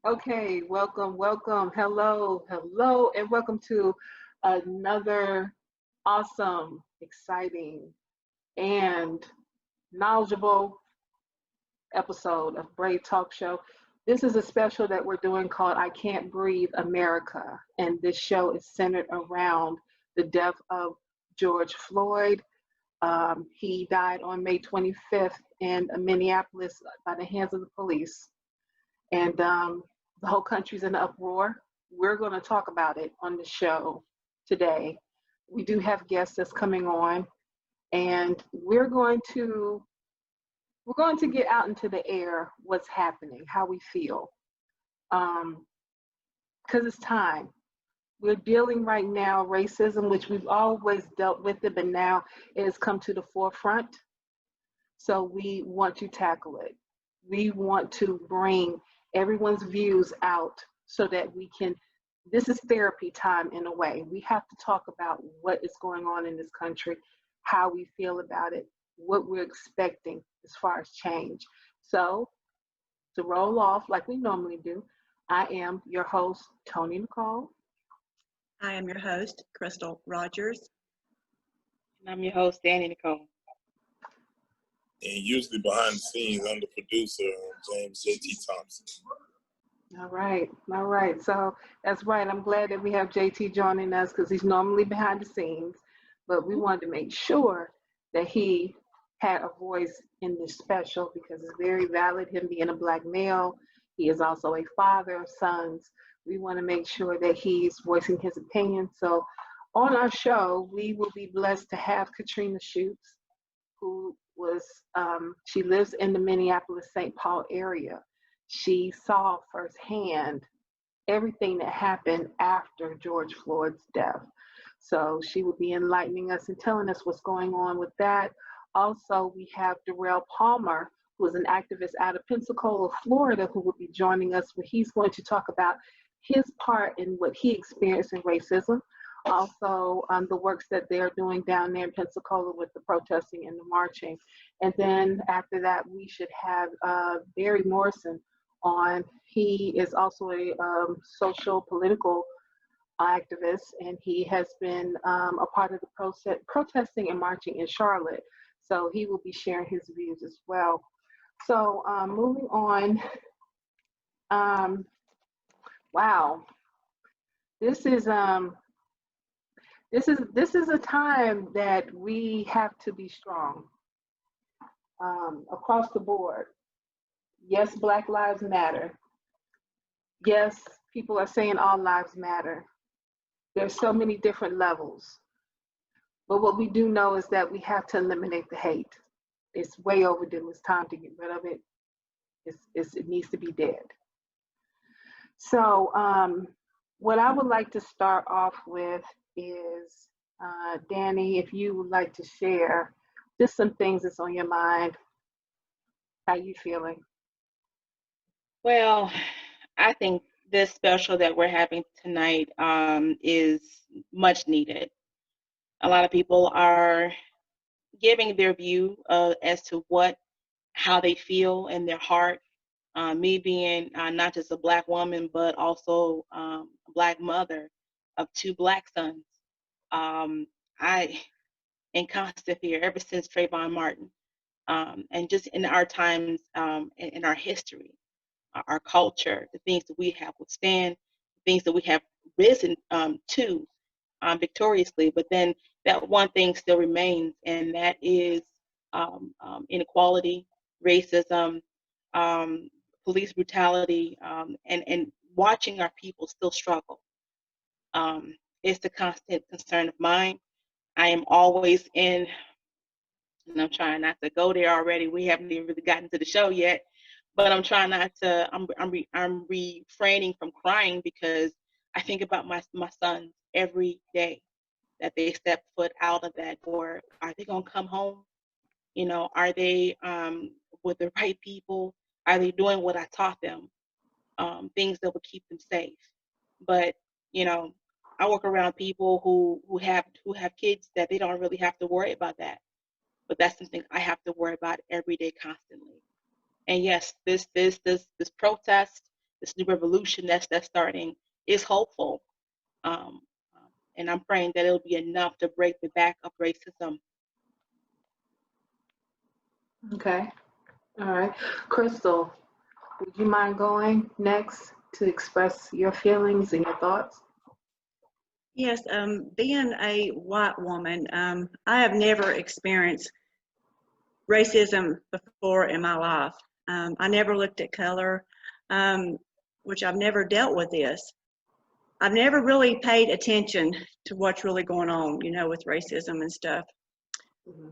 Okay, welcome, welcome. Hello, hello, and welcome to another awesome, exciting, and knowledgeable episode of Brave Talk Show. This is a special that we're doing called I Can't Breathe America. And this show is centered around the death of George Floyd. He died on May 25th in Minneapolis by the hands of the police. And the whole country's in an uproar. We're going to talk about it on the show today. We do have guests that's coming on, and we're going to get out into the air what's happening, how we feel, because it's time. We're dealing right now racism, which we've always dealt with it, but now it has come to the forefront. So we want to tackle it. We want to bring everyone's views out so that we can, this is therapy time in a way. We have to talk about what is going on in this country, how we feel about it, what we're expecting as far as change. So to roll off like we normally do, I am your host, Tony Nicole. I am your host, Crystal Rogers. And I'm your host, Danny Nicole. And usually behind the scenes, I'm the producer, James J.T. Thompson. All right, all right. So that's right. I'm glad that we have JT joining us because he's normally behind the scenes, but we wanted to make sure that he had a voice in this special because it's very valid, him being a Black male. He is also a father of sons. We want to make sure that he's voicing his opinion. So on our show, we will be blessed to have KATRINA Schutz, who was, she lives in the Minneapolis, St. Paul area. She saw firsthand everything that happened after George Floyd's death. So she will be enlightening us and telling us what's going on with that. Also, we have DURRELL Palmer, who is an activist out of Pensacola, Florida, who will be joining us, where he's going to talk about his part in what he experienced in racism. Also, the works that they're doing down there in Pensacola with the protesting and the marching. And then after that, we should have Barry Morrison on. He is also a social political activist, and he has been a part of the protesting and marching in Charlotte. So he will be sharing his views as well. So moving on, wow, this is a time that we have to be strong across the board. Yes, Black Lives Matter. Yes, people are saying all lives matter. There's so many different levels. But what we do know is that we have to eliminate the hate. It's way overdue. It's time to get rid of it. It needs to be dead. So what I would like to start off with is, Danny, if you would like to share just some things that's on your mind. How you feeling? Well, I think this special that we're having tonight is much needed. A lot of people are giving their view as to how they feel in their heart. Me being not just a Black woman, but also a Black mother of two Black sons. I in constant fear ever since Trayvon Martin, and just in our times, in our history, our culture, the things that we have withstand, the things that we have risen to victoriously. But then that one thing still remains, and that is inequality, racism, police brutality, and watching our people still struggle. It's a constant concern of mine. I am always in, and I'm trying not to go there already. We haven't even really gotten to the show yet, but I'm trying not to. I'm refraining from crying because I think about my sons every day that they step foot out of that door. Are they gonna come home? You know, are they with the right people? Are they doing what I taught them? Things that would keep them safe. But you know, I work around people who have kids that they don't really have to worry about that. But that's something I have to worry about every day, constantly. And yes, this protest, this new revolution that's starting is hopeful. And I'm praying that it'll be enough to break the back of racism. Okay. All right. Crystal, would you mind going next to express your feelings and your thoughts? Yes, being a white woman, I have never experienced racism before in my life. I never looked at color, which I've never dealt with this. I've never really paid attention to what's really going on, you know, with racism and stuff,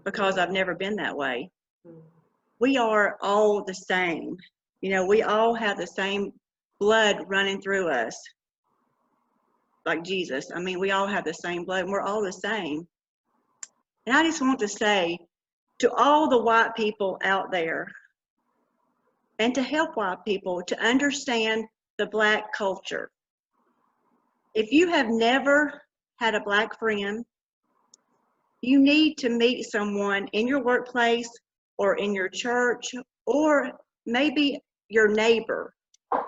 because I've never been that way. We are all the same. You know, we all have the same blood running through us, like Jesus. I mean, we all have the same blood, and we're all the same. And I just want to say to all the white people out there, and to help white people to understand the Black culture. If you have never had a Black friend, you need to meet someone in your workplace or in your church or maybe your neighbor,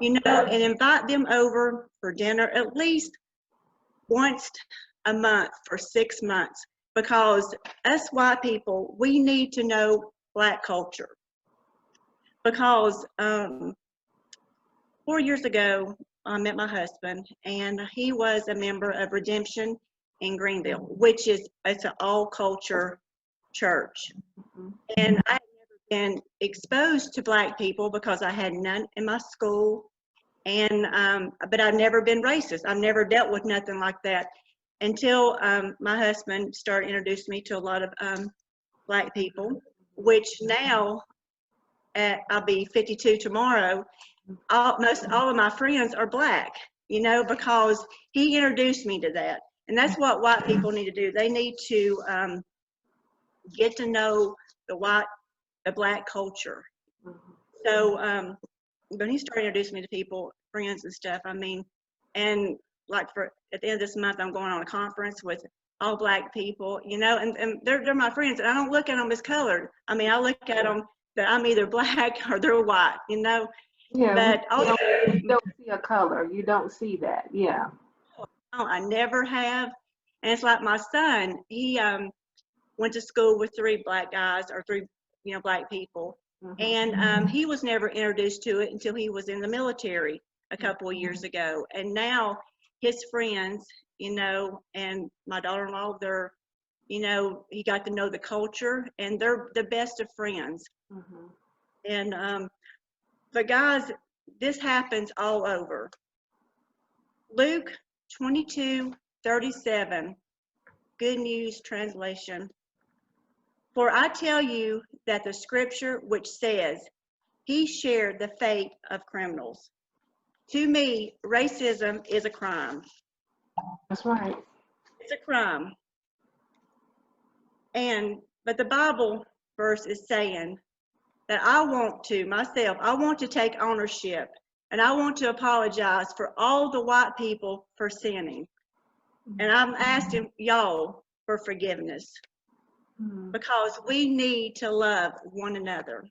you know, and invite them over for dinner at least once a month for 6 months, because us white people, we need to know Black culture. Because 4 years ago, I met my husband, and he was a member of Redemption in Greenville, which is, it's an all-culture church. And I had never been exposed to Black people because I had none in my school, and but I've never been racist. I've never dealt with nothing like that until my husband started introducing me to a lot of Black people, which now, I'll be 52 tomorrow, almost all of my friends are Black, you know, because he introduced me to that. And that's what white people need to do. They need to get to know the Black culture. So when he started introducing me to people, friends and stuff, I mean, and like at the end of this month, I'm going on a conference with all Black people, you know, and they're my friends, and I don't look at them as colored. I mean, I look at them that I'm either Black or they're white, you know. Yeah, But also, you don't see a color. You don't see that. Yeah. I never have. And it's like my son, he went to school with 3 Black guys, or 3, you know, Black people. And he was never introduced to it until he was in the military a couple of years ago. And now his friends, you know, and my daughter-in-law, they're, you know, he got to know the culture, and they're the best of friends. And but guys, this happens all over. Luke 22:37, Good News Translation. For I tell you that the scripture which says, he shared the fate of criminals. To me, racism is a crime. That's right. It's a crime. But the Bible verse is saying that I want to take ownership, and I want to apologize for all the white people for sinning. And I'm asking y'all for forgiveness, because we need to love one another.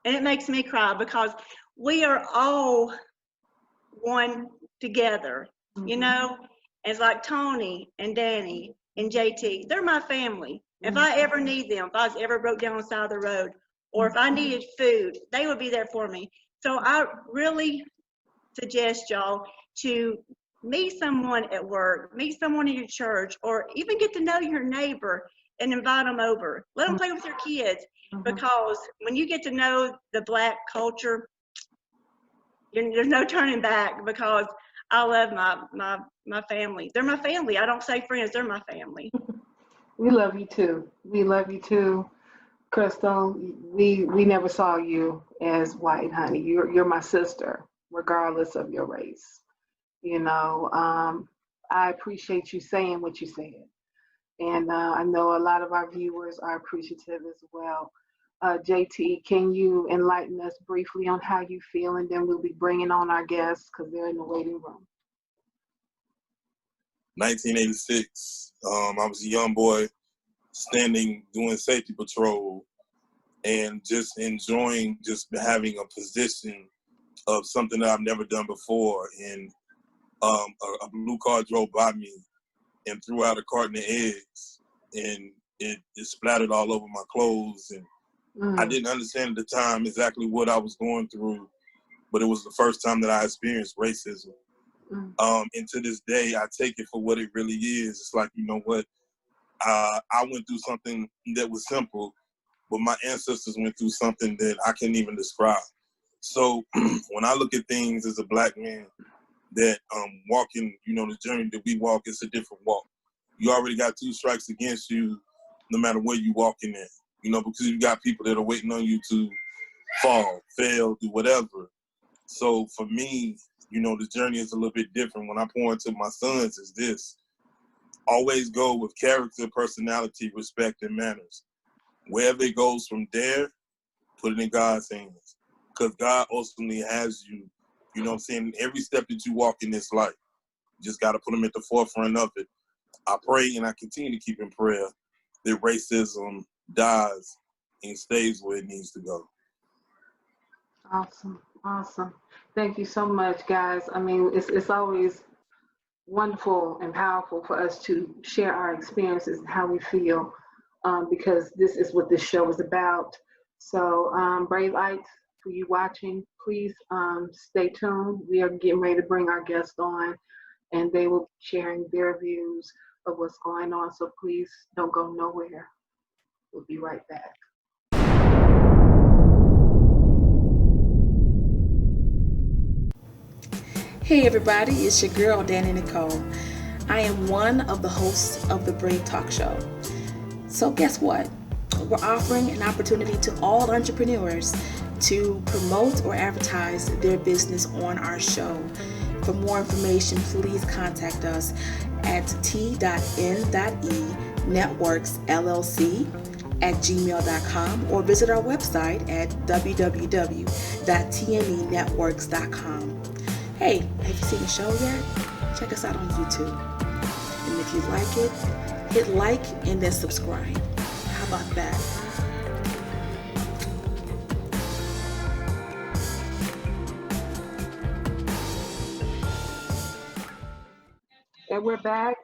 And it makes me cry because we are all one together, you know. It's like Tony and Danny and JT, they're my family. If I ever need them, if I was ever broke down on the side of the road, or if I needed food, they would be there for me. So I really suggest y'all to meet someone at work, meet someone in your church, or even get to know your neighbor and invite them over. Let them play with your kids, because when you get to know the Black culture, there's no turning back, because I love my family. They're my family. I don't say friends, they're my family. We love you too. We love you too, Crystal. We never saw you as white, honey. You're my sister, regardless of your race. You know, I appreciate you saying what you said. And I know a lot of our viewers are appreciative as well. JT, can you enlighten us briefly on how you feel, and then we'll be bringing on our guests because they're in the waiting room. 1986, I was a young boy doing safety patrol, and just enjoying just having a position of something that I've never done before. And a blue car drove by me and threw out a carton of eggs, and it splattered all over my clothes. And I didn't understand at the time exactly what I was going through, but it was the first time that I experienced racism. And to this day, I take it for what it really is. It's like, you know what? I went through something that was simple, but my ancestors went through something that I can't even describe. So when I look at things as a Black man, that walking, you know, the journey that we walk is a different walk. You already got 2 strikes against you, no matter where you walking in, you know, because you got people that are waiting on you to fall, fail, do whatever. So for me, you know, the journey is a little bit different. When I pour into my sons is this: always go with character, personality, respect, and manners. Wherever it goes from there, put it in God's hands. Because God ultimately has you, you know what I'm saying, every step that you walk in this life. You just got to put them at the forefront of it. I pray and I continue to keep in prayer that racism dies and stays where it needs to go. Awesome, awesome. Thank you so much, guys. I mean, it's always wonderful and powerful for us to share our experiences and how we feel, because this is what this show is about. So, Brave Lights, for you watching, please stay tuned. We are getting ready to bring our guests on, and they will be sharing their views of what's going on. So please don't go nowhere. We'll be right back. Hey everybody, it's your girl Danny Nicole. I am one of the hosts of the Brave Talk Show. So guess what? We're offering an opportunity to all entrepreneurs to promote or advertise their business on our show. For more information, please contact us at t.n.e.networksllc@gmail.com or visit our website at www.tnenetworks.com. Hey, have you seen the show yet? Check us out on YouTube. And if you like it, hit like and then subscribe. How about that? And we're back.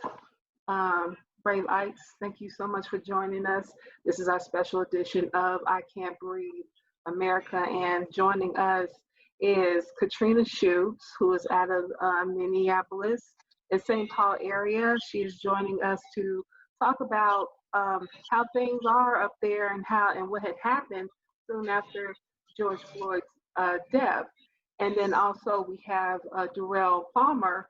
Brave Lights, thank you so much for joining us. This is our special edition of I Can't Breathe America, and joining us is KATRINA Schutz, who is out of Minneapolis in St. Paul area. She is joining us to talk about how things are up there and what had happened soon after George Floyd's death. And then also we have DURRELL Palmer,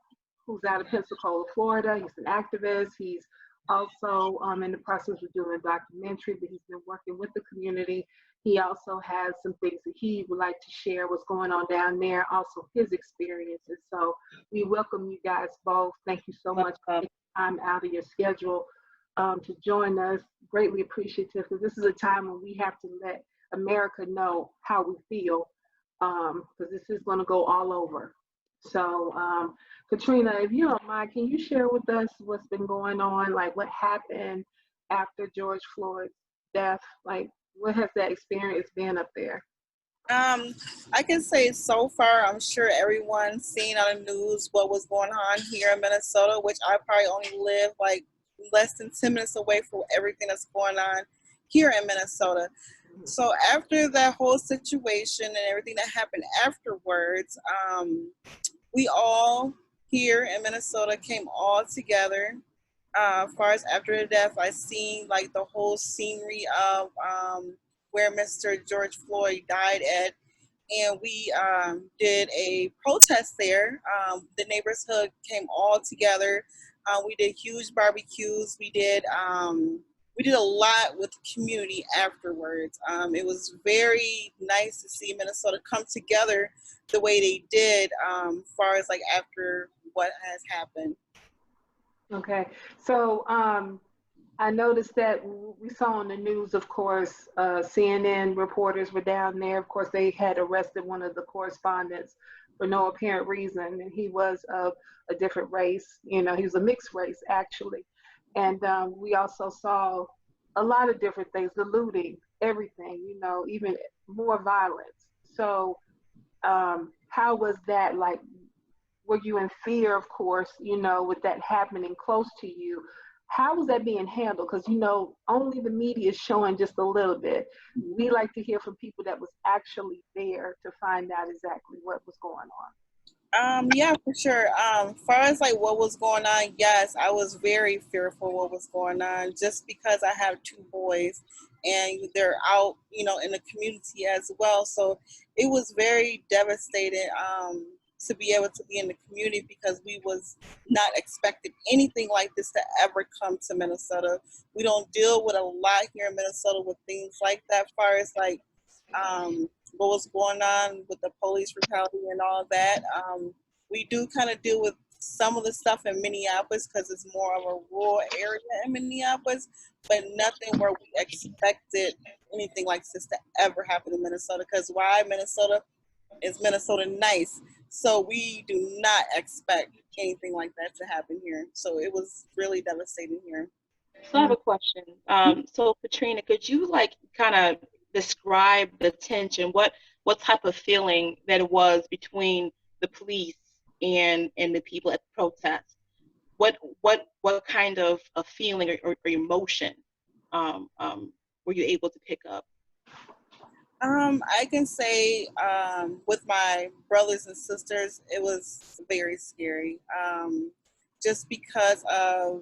who's out of Pensacola, Florida. He's an activist. He's also in the process of doing a documentary, but he's been working with the community. He also has some things that he would like to share what's going on down there, also his experiences. So we welcome you guys both. Thank you so much for taking time out of your schedule to join us. Greatly appreciative, because this is a time when we have to let America know how we feel, because this is going to go all over. So KATRINA, if you don't mind, can you share with us what's been going on, like what happened after George Floyd's death? Like, what has that experience been up there? I can say so far, I'm sure everyone's seen on the news what was going on here in Minnesota, which I probably only live like less than 10 minutes away from everything that's going on here in Minnesota. So after that whole situation and everything that happened afterwards, we all here in Minnesota came all together. As far as after the death, I seen like the whole scenery of where Mr. George Floyd died at, and we did a protest there. The neighborhood came all together. We did huge barbecues. We did a lot with the community afterwards. It was very nice to see Minnesota come together the way they did, as far as like after what has happened. Okay, so I noticed that we saw on the news, of course, CNN reporters were down there. Of course, they had arrested one of the correspondents for no apparent reason, and he was of a different race. You know, he was a mixed race, actually. And we also saw a lot of different things, the looting, everything, you know, even more violence. So how was that? Like, were you in fear, of course, you know, with that happening close to you? How was that being handled? Because, you know, only the media is showing just a little bit. We like to hear from people that was actually there to find out exactly what was going on. Yeah, for sure. Far as like what was going on, yes, I was very fearful what was going on just because I have two boys and they're out, you know, in the community as well. So it was very devastating to be able to be in the community because we was not expecting anything like this to ever come to Minnesota. We don't deal with a lot here in Minnesota with things like that, far as like what was going on with the police brutality and all that. We do kind of deal with some of the stuff in Minneapolis because it's more of a rural area in Minneapolis, but nothing where we expected anything like this to ever happen in Minnesota. Because why? Minnesota is Minnesota nice. So we do not expect anything like that to happen here. So it was really devastating here. So I have a question. So Katrina, could you like kind of describe the tension? What type of feeling that it was between the police and the people at the protest? What kind of a feeling or emotion were you able to pick up? I can say with my brothers and sisters, it was very scary. Just because of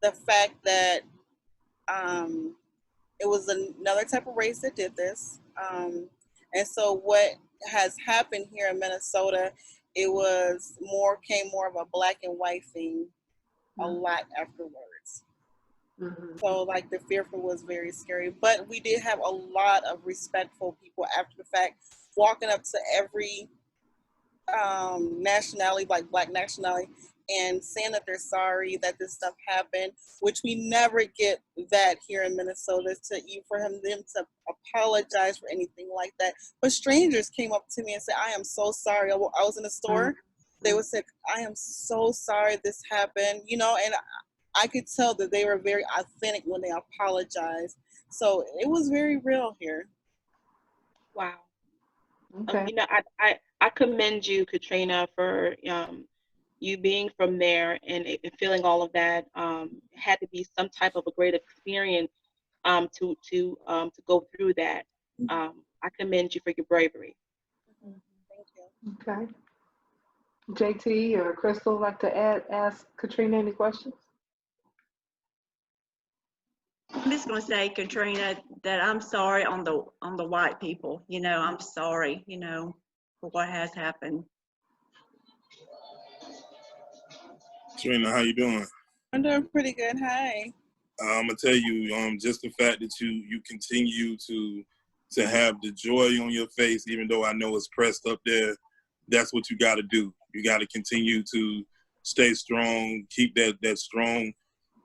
the fact that it was another type of race that did this. And so what has happened here in Minnesota, it came more of a black and white thing a lot afterwards. Mm-hmm. So like the fearful was very scary, but we did have a lot of respectful people after the fact walking up to every nationality, like black nationality, and saying that they're sorry that this stuff happened, which we never get that here in Minnesota, for them to apologize for anything like that. But strangers came up to me and said, I am so sorry. I was in a store. They would say, I am so sorry this happened, you know, and I could tell that they were very authentic when they apologized. So it was very real here. Wow. Okay. You know, I commend you, Katrina, for you being from there and feeling all of that. Had to be some type of a great experience to go through that. I commend you for your bravery. Thank you. Okay. JT or Crystal like to ask Katrina any questions? I'm just going to say, Katrina, that I'm sorry on the white people. You know, I'm sorry, you know, for what has happened. Katrina, how you doing? I'm doing pretty good. Hi. I'm gonna tell you, just the fact that you continue to have the joy on your face, even though I know it's pressed up there. That's what you got to do. You got to continue to stay strong, keep that strong,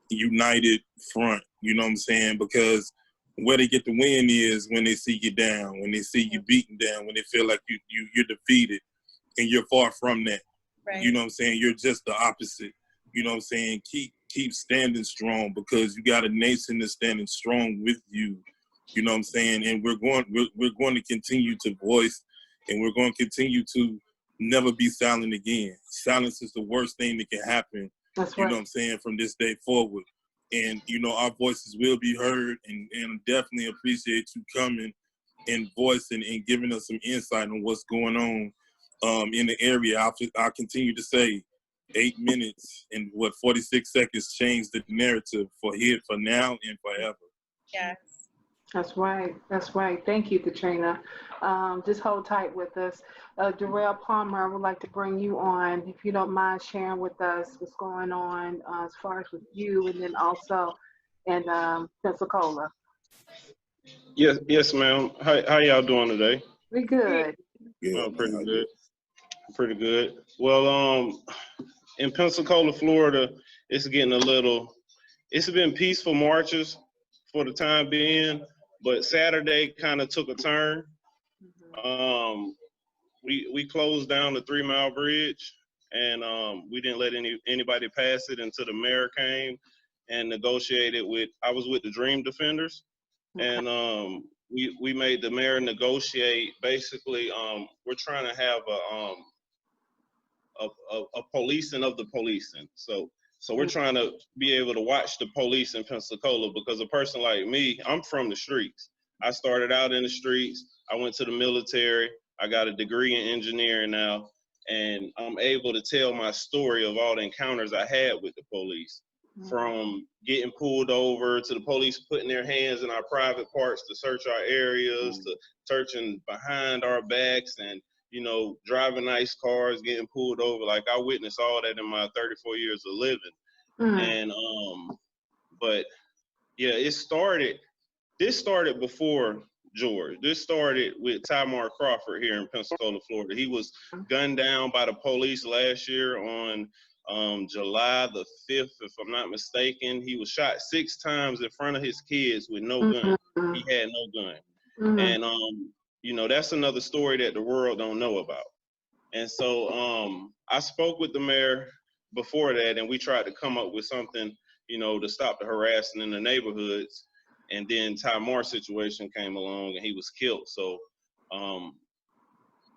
united front. You know what I'm saying? Because where they get the win is when they see you down, when they see you beaten down, when they feel like you're defeated, and you're far from that. Right. You know what I'm saying? You're just the opposite. You know what I'm saying? Keep standing strong because you got a nation that's standing strong with you. You know what I'm saying? And we're going to continue to voice, and we're going to continue to never be silent again. Silence is the worst thing that can happen. That's You right. know what I'm saying? From this day forward. And, you know, our voices will be heard, and definitely appreciate you coming and voicing and giving us some insight on what's going on in the area. I'll continue to say 8 minutes and 46 seconds changed the narrative for now and forever. Yes. That's right. That's right. Thank you, Katrina. Just hold tight with us. Durrell Palmer, I would like to bring you on, if you don't mind sharing with us what's going on as far as with you and then also in Pensacola. Yes, ma'am. How y'all doing today? We good. Yeah, Pretty good. Well, in Pensacola, Florida, it's been peaceful marches for the time being, but Saturday kind of took a turn. We closed down the 3 Mile Bridge, and we didn't let anybody pass it until the mayor came and negotiated I was with the Dream Defenders, and we made the mayor negotiate. Basically, we're trying to have a policing of the policing. So we're trying to be able to watch the police in Pensacola, because a person like me, I'm from the streets. I started out in the streets. I went to the military. I got a degree in engineering now, and I'm able to tell my story of all the encounters I had with the police, from getting pulled over to the police putting their hands in our private parts to search our areas, to searching behind our backs, and you know, driving nice cars, getting pulled over. Like, I witnessed all that in my 34 years of living. And but yeah, this started before George. This started with Tamar Crawford here in Pensacola, Florida. He was gunned down by the police last year on July the 5th, if I'm not mistaken. He was shot 6 times in front of his kids with no gun. He had no gun. And you know, that's another story that the world don't know about. And so I spoke with the mayor before that, and we tried to come up with something, you know, to stop the harassing in the neighborhoods. And then Tamar's situation came along and he was killed. So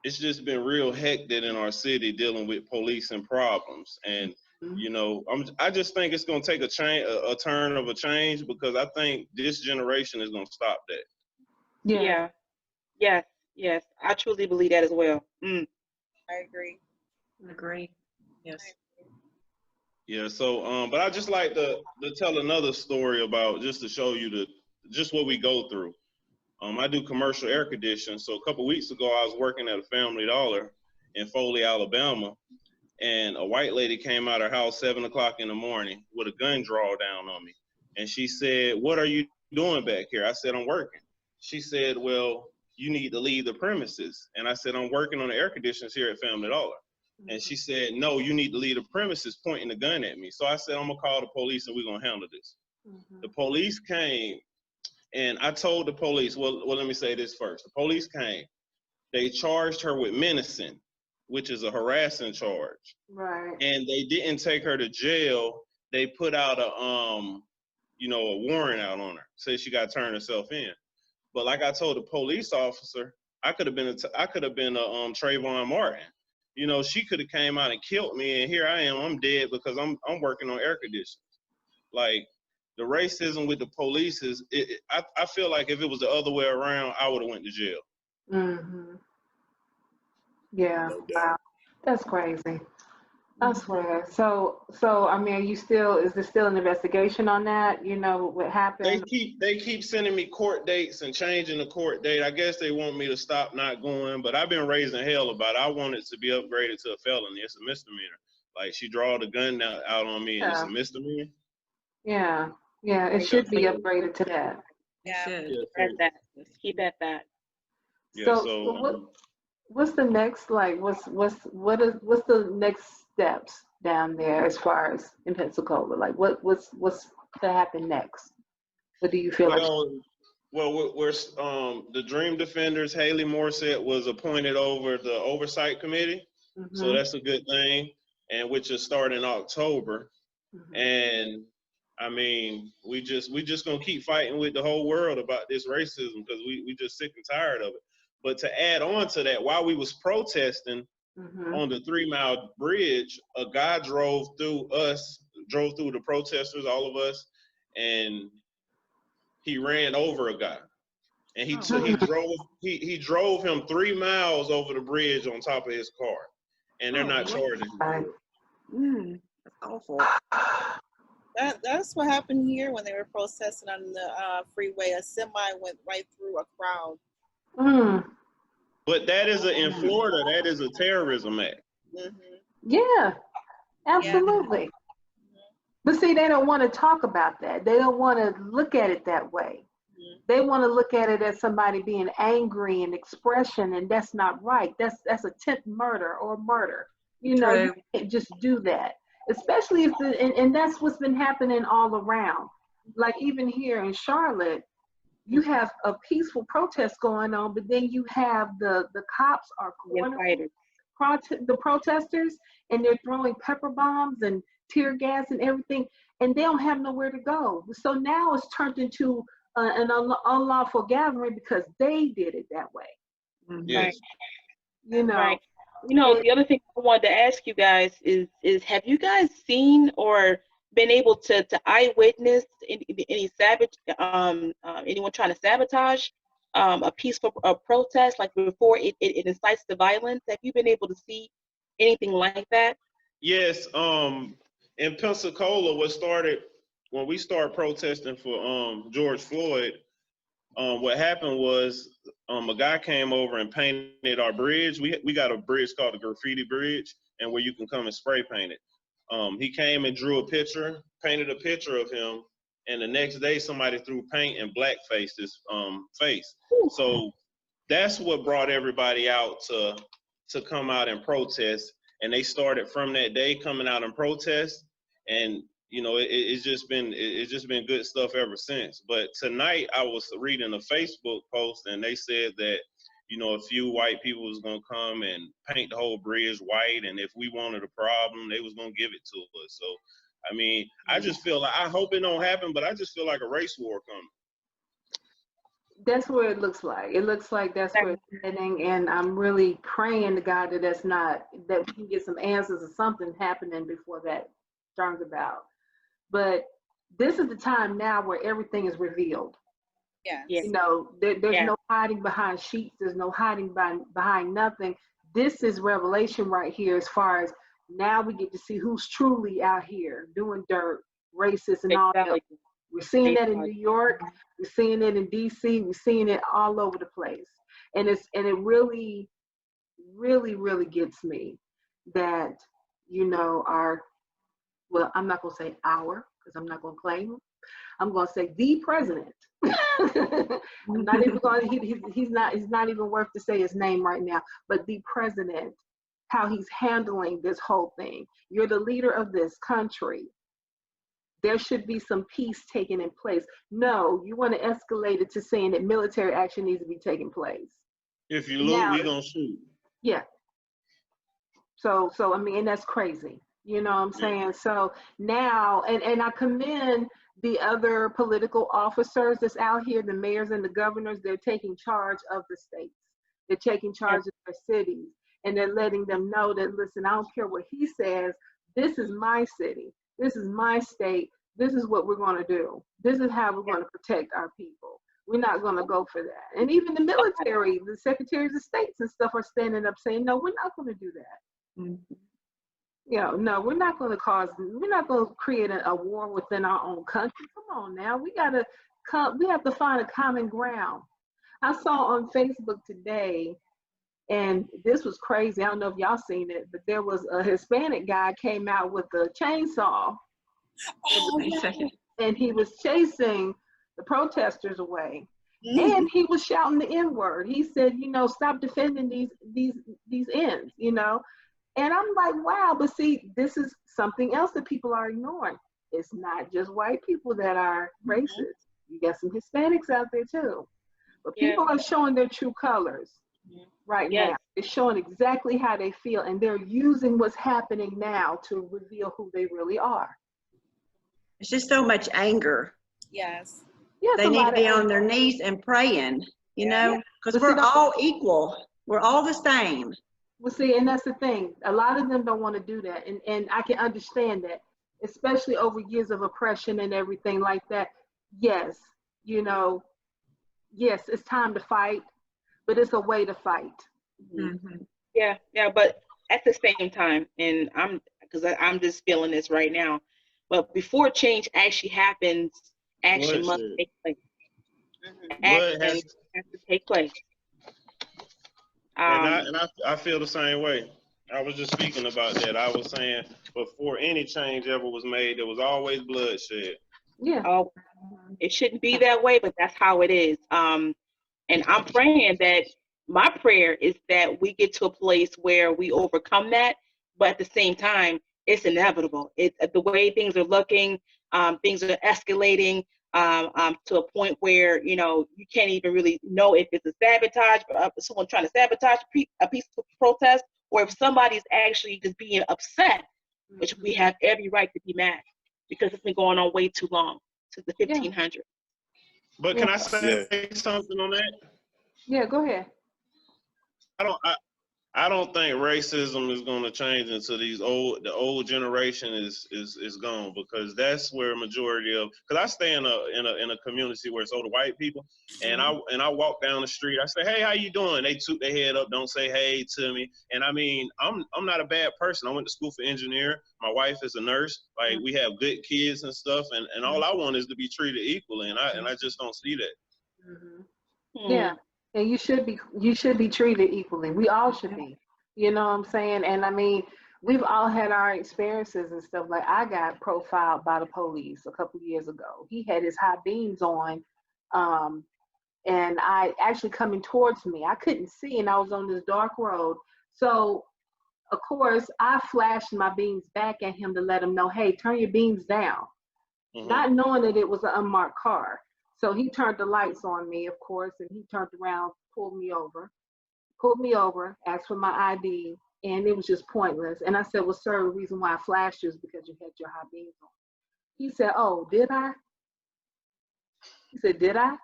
it's just been real hectic in our city dealing with police and problems. And you know, I just think it's gonna take a turn of a change, because I think this generation is gonna stop that. Yeah. Yes. I truly believe that as well. I agree. Agree. Yes. Yeah, so but I just like to tell another story about, just to show you just what we go through. I do commercial air conditioning. So a couple weeks ago, I was working at a Family Dollar in Foley, Alabama, and a white lady came out of her house 7 o'clock in the morning with a gun draw down on me. And she said, "What are you doing back here?" I said, "I'm working." She said, "Well, you need to leave the premises." And I said, "I'm working on the air conditioners here at Family Dollar." And she said, "No, you need to leave the premises," pointing the gun at me. So I said, "I'm gonna call the police and we're gonna handle this." The police came, and I told the police, well, let me say this first. The police came, they charged her with menacing, which is a harassing charge. Right. And they didn't take her to jail. They put out a warrant out on her, said she got to turn herself in. But like I told the police officer, I could have been a Trayvon Martin. You know, she could have came out and killed me, and here I am, I'm dead because I'm working on air conditioners. Like, the racism with the police is, I feel like if it was the other way around, I would have went to jail. Yeah, wow, that's crazy. I swear. So I mean, is there still an investigation on that? You know what happened? They keep sending me court dates and changing the court date. I guess they want me to stop not going, but I've been raising hell about it. I want it to be upgraded to a felony. It's a misdemeanor. Like, she draw the gun out on me, and it's a misdemeanor. Yeah, it should be upgraded to that. Yeah. Let's keep at that. Yeah, so what's the next, like, what's the next steps down there as far as in Pensacola? Like, what's to happen next? What do you feel like? Well, we're the Dream Defenders, Haley Morissette was appointed over the oversight committee. So that's a good thing, and which is starting in October. And I mean, we just gonna keep fighting with the whole world about this racism, because we just sick and tired of it. But to add on to that, while we was protesting on the 3 Mile Bridge, a guy drove through the protesters, all of us, and he ran over a guy. And he drove him 3 miles over the bridge on top of his car. And they're not charging him. That's awful. That's what happened here when they were protesting on the freeway. A semi went right through a crowd. But that is in Florida, that is a terrorism act. Yeah, absolutely. But see, they don't want to talk about that. They don't want to look at it that way. They want to look at it as somebody being angry and expression, and that's not right. That's attempt murder or murder. You know, you can't just do that. Especially if and that's what's been happening all around. Like, even here in Charlotte, you have a peaceful protest going on, but then you have the cops are cornering the protesters, and they're throwing pepper bombs and tear gas and everything, and they don't have nowhere to go. So now it's turned into an unlawful gathering because they did it that way. Yes. You know. Right. You know, the other thing I wanted to ask you guys is have you guys seen or been able to eyewitness any anyone trying to sabotage a peaceful protest, like before it incites to violence? Have you been able to see anything like that? Yes. In Pensacola, when we started protesting for George Floyd. What happened was a guy came over and painted our bridge. We got a bridge called the Graffiti Bridge, and where you can come and spray paint it. He came and drew a picture, painted a picture of him, and the next day somebody threw paint and blackfaced his face. So that's what brought everybody out to come out and protest. And they started from that day coming out and protest. And you know, it's just been good stuff ever since. But tonight I was reading a Facebook post and they said that, you know, a few white people was gonna come and paint the whole bridge white, and if we wanted a problem, they was gonna give it to us. So, I mean, I just feel like, I hope it don't happen, but I just feel like a race war coming. That's what it looks like. It looks like that's where it's heading, and I'm really praying to God that that we can get some answers or something happening before that turns about. But this is the time now where everything is revealed. Yes. You know, there's no hiding behind sheets. There's no hiding behind nothing. This is revelation right here, as far as now we get to see who's truly out here doing dirt, racist and all that. We're seeing that in New York. We're seeing it in DC. We're seeing it all over the place. And it really, really, really gets me that, you know, well, I'm not going to say our, because I'm not going to claim him. I'm going to say the president. I'm not even going to, he's not even worth to say his name right now, but the president, how he's handling this whole thing. You're the leader of this country. There should be some peace taking in place. No, you want to escalate it to saying that military action needs to be taking place. If you loot, we gonna shoot. Yeah. So I mean, and that's crazy. You know what I'm saying? So now, and I commend the other political officers that's out here, the mayors and the governors. They're taking charge of the states. They're taking charge of their cities. And they're letting them know that, listen, I don't care what he says. This is my city. This is my state. This is what we're going to do. This is how we're going to protect our people. We're not going to go for that. And even the military, the secretaries of states and stuff are standing up saying, no, we're not going to do that. Mm-hmm. You know, no, we're not going to create a war within our own country. Come on now. We have to find a common ground. I saw on Facebook today, and this was crazy. I don't know if y'all seen it, but there was a Hispanic guy came out with a chainsaw. Oh, yeah. And he was chasing the protesters away. Mm-hmm. And he was shouting the N-word. He said, you know, stop defending these ends, you know. And I'm like, wow, but see, this is something else that people are ignoring. It's not just white people that are racist. You got some Hispanics out there too. But people are showing their true colors right now. They're showing exactly how they feel, and they're using what's happening now to reveal who they really are. It's just so much anger. Yes. Yes, they need to be on their knees and praying, you know, because we're all equal. We're all the same. Well, see, and that's the thing. A lot of them don't want to do that. And I can understand that, especially over years of oppression and everything like that. Yes, you know, yes, it's time to fight, but it's a way to fight. Mm-hmm. Yeah, but at the same time, and I'm just feeling this right now, but before change actually happens, action must take place. Action has to take place. And I feel the same way. I was just speaking about that. I was saying before any change ever was made, there was always bloodshed. Yeah. Oh, it shouldn't be that way, but that's how it is. And I'm praying that, my prayer is that we get to a place where we overcome that, but at the same time, it's inevitable. The way things are looking, things are escalating to a point where, you know, you can't even really know if it's a sabotage, someone trying to sabotage a peaceful protest, or if somebody's actually just being upset, which we have every right to be mad, because it's been going on way too long, since the 1500s. But Yeah. can I say Yeah. something on that? Yeah, go ahead. I don't think racism is going to change until the old generation is gone, because that's where majority of, because I stay in a community where it's older white people, and I walk down the street, I say, hey, how you doing? They toot their head up, don't say hey to me. And I mean, I'm not a bad person. I went to school for engineer. My wife is a nurse. Like, we have good kids and stuff, and all I want is to be treated equally, and I just don't see that. Mm-hmm. Yeah. And you should be treated equally. We all should be. You know what I'm saying? And I mean, we've all had our experiences and stuff. Like, I got profiled by the police a couple years ago. He had his high beams on, and I actually coming towards me. I couldn't see, and I was on this dark road. So of course I flashed my beams back at him to let him know, hey, turn your beams down. Not knowing that it was an unmarked car. So he turned the lights on me, of course, and he turned around, pulled me over, asked for my ID, and it was just pointless. And I said, well, sir, the reason why I flashed you is because you had your high beams on. He said, oh, did I? He said, did I?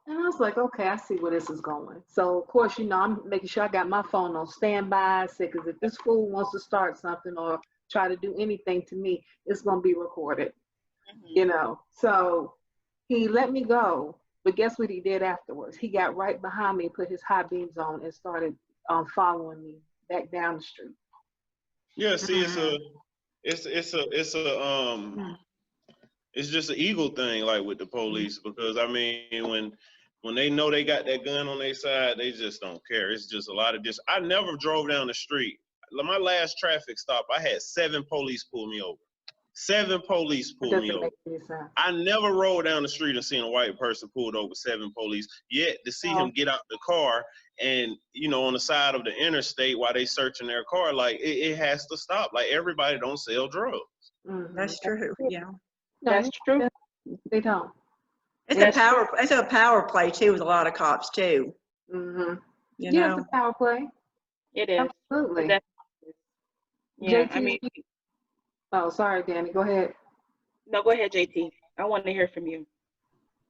And I was like, okay, I see where this is going. So, of course, you know, I'm making sure I got my phone on standby, because if this fool wants to start something or try to do anything to me, it's going to be recorded, you know. So he let me go, but guess what he did afterwards? He got right behind me, put his high beams on, and started following me back down the street. Yeah, see, it's just an ego thing, like with the police, because I mean, when they know they got that gun on their side, they just don't care. It's just a lot of this. I never drove down the street. My last traffic stop, I had 7 police pull me over. 7 police pulled me over. I never rode down the street and seen a white person pulled over 7 police. Yet to see him get out the car and, you know, on the side of the interstate while they searching their car, like it has to stop. Like, everybody don't sell drugs. That's true. Yeah. That's true. They don't. It's a power play too with a lot of cops too. You know? It's a power play. It is. Absolutely. Yeah, JT, I mean. Oh, sorry, Danny. Go ahead. No, go ahead, JT. I want to hear from you.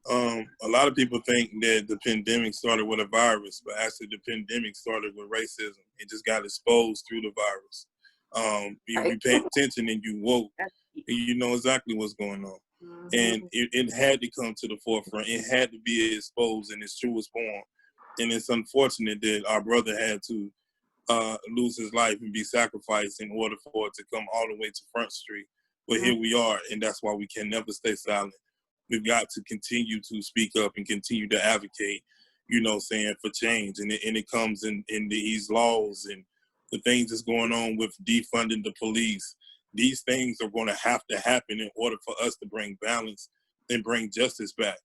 A lot of people think that the pandemic started with a virus, but actually the pandemic started with racism. It just got exposed through the virus. You pay attention and you woke, and you know exactly what's going on. And it had to come to the forefront. It had to be exposed in its truest form. And it's unfortunate that our brother had to lose his life and be sacrificed in order for it to come all the way to Front Street. But here we are, and that's why we can never stay silent. We've got to continue to speak up and continue to advocate, you know, saying, for change. And it comes in these laws and the things that's going on with defunding the police. These things are going to have to happen in order for us to bring balance and bring justice back.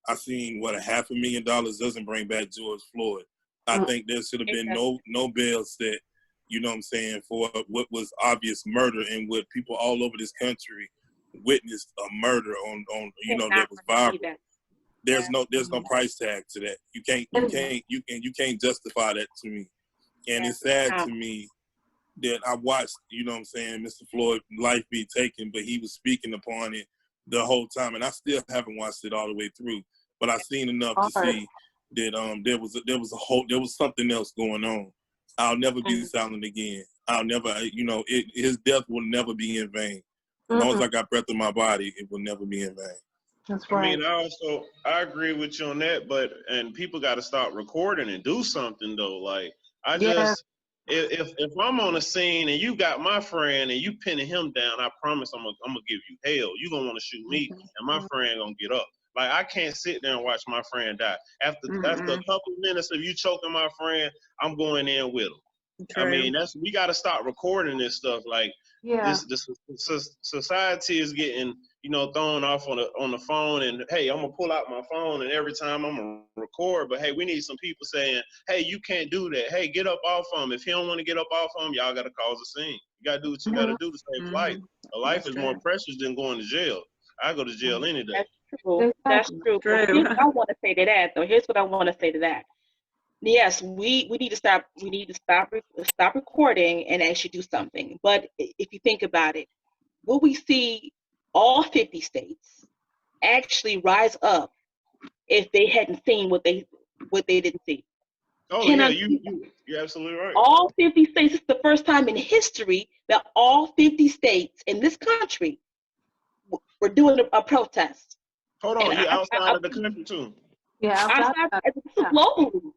I seen what $500,000 doesn't bring back George Floyd. I think there should have been no bail set, you know what I'm saying, for what was obvious murder, and what people all over this country witnessed a murder on you know, that was viral. There's no price tag to that. You can't justify that to me. And it's sad to me that I watched, you know what I'm saying, Mr. Floyd's life be taken, but he was speaking upon it the whole time, and I still haven't watched it all the way through. But I've seen enough to see that there was something else going on. I'll never be silent again. I'll never, you know, his death will never be in vain. As long as I got breath in my body, it will never be in vain. That's right. I mean, I agree with you on that, and people got to start recording and do something though. Like, if I'm on a scene and you got my friend and you pinning him down, I promise I'm gonna give you hell. You gonna want to shoot me, and my friend gonna get up. Like, I can't sit there and watch my friend die. After a couple of minutes of you choking my friend, I'm going in with him. True. I mean, we got to stop recording this stuff. Like, this society is getting, you know, thrown off on the phone. And hey, I'm gonna pull out my phone, and every time I'm gonna record. But hey, we need some people saying, hey, you can't do that. Hey, get up off him. If he don't want to get up off him, y'all got to cause a scene. You got to do what you got to do to save life. A life is more precious than going to jail. I go to jail any day. That's true. Here's what I want to say to that, though. Here's what I want to say to that. Yes, we need to stop. We need to stop recording and actually do something. But if you think about it, will we see all 50 states actually rise up if they hadn't seen what they didn't see. Oh Can yeah, I? you're absolutely right. All 50 states. This is the first time in history that all 50 states in this country were doing a protest. Hold on, you outside of the country too. Yeah, This is globally.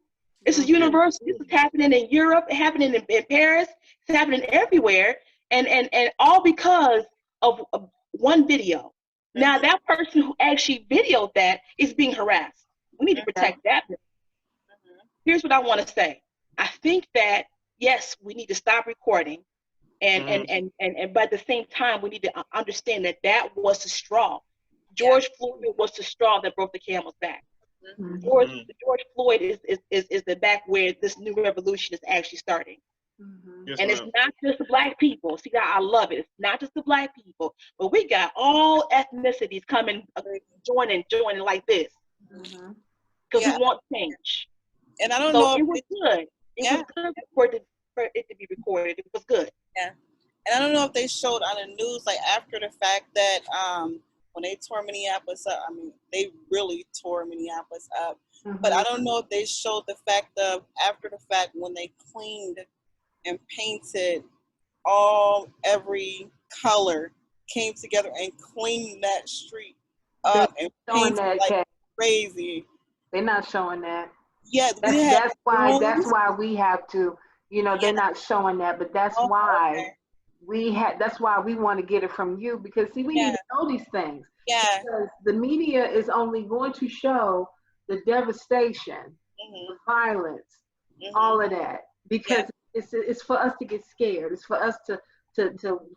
This is universal. This is happening in Europe, happening in Paris, it's happening everywhere, and all because of one video. Now that person who actually videoed that is being harassed. We need to protect that. Here's what I want to say. I think that yes, we need to stop recording, and but at the same time, we need to understand that that was the straw. George Floyd was the straw that broke the camel's back. George Floyd is the back where this new revolution is actually starting. Yes, And ma'am. it's not just the Black people. See, I love it. It's not just the Black people, but we got all ethnicities coming, joining like this, because we want change. And I don't So know. it was good. It was good for it to be recorded. It was good. Yeah. And I don't know if they showed on the news, like after the fact that when they tore Minneapolis up, I mean, they really tore Minneapolis up. But I don't know if they showed the fact of after the fact when they cleaned and painted every color, came together and cleaned that street up and painted like crazy. They're not showing that. Yeah, that's why we have to, they're not showing that, but that's why that's why we want to get it from you, because see, we need to know these things. Yeah. Because the media is only going to show the devastation, the violence, all of that, because it's for us to get scared. It's for us to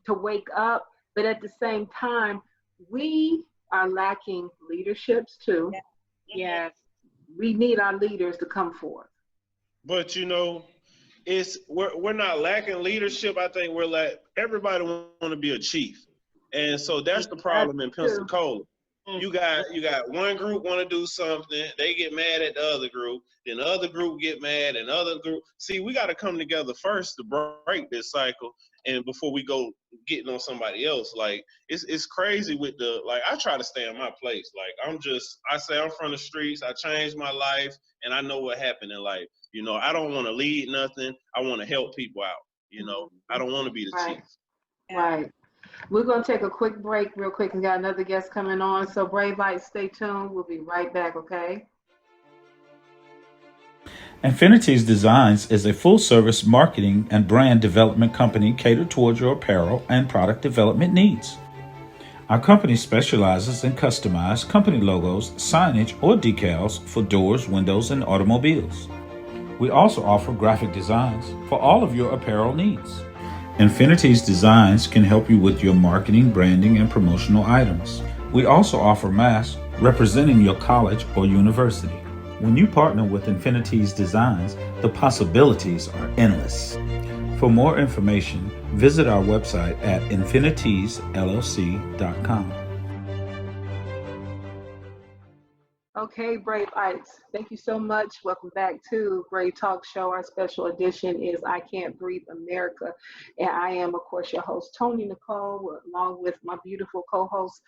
wake up, but at the same time, we are lacking leaderships too. Yes. We need our leaders to come forth. But we're not lacking leadership. I think everybody want to be a chief, and so that's the problem in Pensacola. You got one group want to do something, they get mad at the other group, then the other group get mad, and the other group. See, we got to come together first to break this cycle, and before we go getting on somebody else. Like it's crazy with I try to stay in my place. Like I say I'm from the streets. I changed my life, and I know what happened in life. I don't want to lead nothing. I want to help people out. I don't want to be the chief. Right. We're going to take a quick break real quick and got another guest coming on. So Brave Lights, stay tuned. We'll be right back, okay? Infinity's Designs is a full-service marketing and brand development company catered towards your apparel and product development needs. Our company specializes in customized company logos, signage, or decals for doors, windows, and automobiles. We also offer graphic designs for all of your apparel needs. Infinity's Designs can help you with your marketing, branding, and promotional items. We also offer masks representing your college or university. When you partner with Infinity's Designs, the possibilities are endless. For more information, visit our website at infinitiesllc.com. Okay, Brave Lights, thank you so much. Welcome back to Brave Talk Show. Our special edition is I Can't Breathe America. And I am, of course, your host, Tony Nicole, along with my beautiful co-hosts,